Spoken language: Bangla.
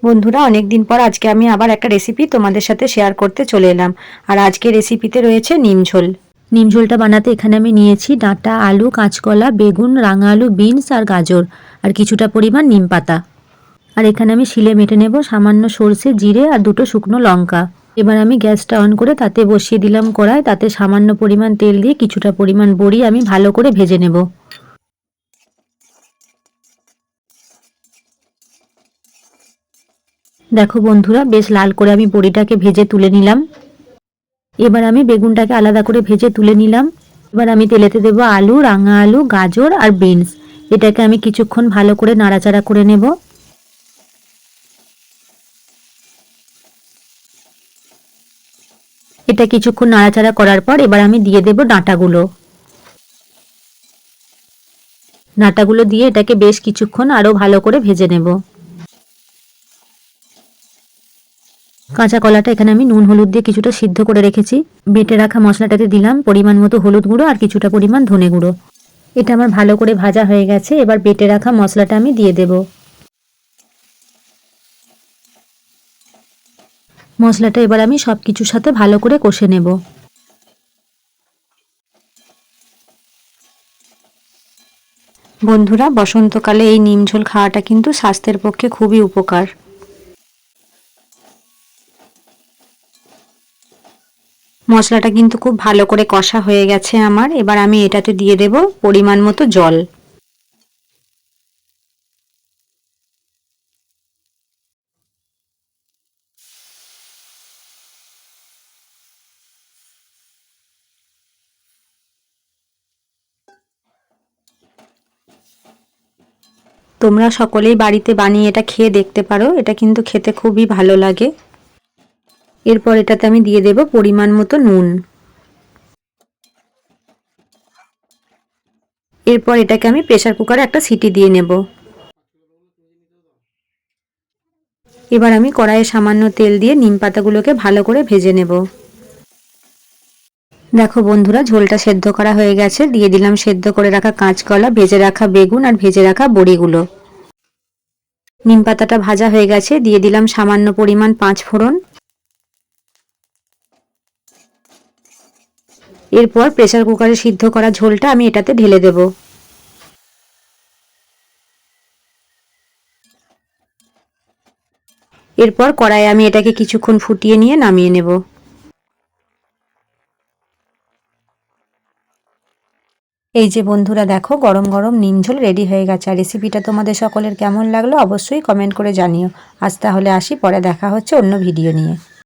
বন্ধুরা, অনেক দিন পর আজকে আমি আবার একটা রেসিপি তোমাদের সাথে শেয়ার করতে চলে এলাম। আর আজকে রেসিপিতে রয়েছে নিম ঝোল। নিম ঝোলটা বানাতে এখানে আমি নিয়েছি ডাঁটা, আলু, কাঁচকলা, বেগুন, রাঙা আলু, বিনস আর গাজর, আর কিছুটা পরিমাণ নিম পাতা। আর এখানে আমি শিলে বেটে নেব সামান্য সর্ষে, জিরে আর দুটো শুকনো লঙ্কা। এবার আমি গ্যাসটা অন করে তাতে বসিয়ে দিলাম কড়াই। তাতে সামান্য পরিমাণ তেল দিয়ে কিছুটা পরিমাণ বড়ি আমি ভালো করে ভেজে নেব। দেখো বন্ধুরা, বেশ লাল করে আমি বড়িটাকে ভেজে তুলে নিলাম। এবার আমি বেগুনটাকে আলাদা করে ভেজে তুলে নিলাম। এবার আমি তেলেতে দেবো আলু, রাঙা আলু, গাজর আর বিনস। এটাকে আমি কিছুক্ষণ ভালো করে নাড়াচাড়া করে নেব। এটা কিছুক্ষণ নাড়াচাড়া করার পর এবার আমি দিয়ে দেব ডাঁটাগুলো। ডাঁটাগুলো দিয়ে এটাকে বেশ কিছুক্ষণ আরো ভালো করে ভেজে নেব। কাঁচা কলাটা এখানে আমি নুন হলুদ দিয়ে কিছুটা সিদ্ধ করে রেখেছি। বেটে রাখা মশলাটাতে দিলাম পরিমাণ মতো হলুদ গুঁড়ো আর কিছুটা পরিমাণ ধনে গুঁড়ো। এটা আমার ভালো করে ভাজা হয়ে গেছে। এবার বেটে রাখা মশলাটা আমি দিয়ে দেব। মশলাটা এবার আমি সব কিছুর সাথে ভালো করে কষে নেব। বন্ধুরা, বসন্তকালে এই নিম ঝোল খাওয়াটা কিন্তু স্বাস্থ্যের পক্ষে খুবই উপকার। মশলাটা কিন্তু খুব ভালো করে কষা হয়ে গেছে আমার। এবার আমি এটাতে দিয়ে দেব পরিমাণ মতো জল। তোমরা সকলেই বাড়িতে বানিয়ে এটা খেয়ে দেখতে পারো। এটা কিন্তু খেতে খুবই ভালো লাগে। এরপর এটাতে আমি দিয়ে দেব পরিমাণ মতো নুন। এরপর এটাকে আমি প্রেসার কুকারে একটা সিটি দিয়ে নেব। এবার আমি কড়াইয়ে সামান্য তেল দিয়ে নিম পাতাগুলোকে ভালো করে ভেজে নেব। দেখো বন্ধুরা, ঝোলটা সেদ্ধ করা হয়ে গেছে। দিয়ে দিলাম সেদ্ধ করে রাখা কাঁচকলা, ভেজে রাখা বেগুন আর ভেজে রাখা বড়িগুলো। নিম পাতাটা ভাজা হয়ে গেছে। দিয়ে দিলাম সামান্য পরিমাণ পাঁচ ফোড়ন। এরপর প্রেসার কুকারে সিদ্ধ করা ঝোলটা আমি এটাতে ঢেলে দেব। এরপর কড়াইয়ে আমি এটাকে কিছুক্ষণ ফুটিয়ে নিয়ে নামিয়ে নেব। এই যে বন্ধুরা, দেখো গরম গরম নিম ঝোল রেডি হয়ে গেছে। আর রেসিপিটা তোমাদের সকলের কেমন লাগলো অবশ্যই কমেন্ট করে জানিও। আজ তাহলে আসি, পরে দেখা হচ্ছে অন্য ভিডিও নিয়ে।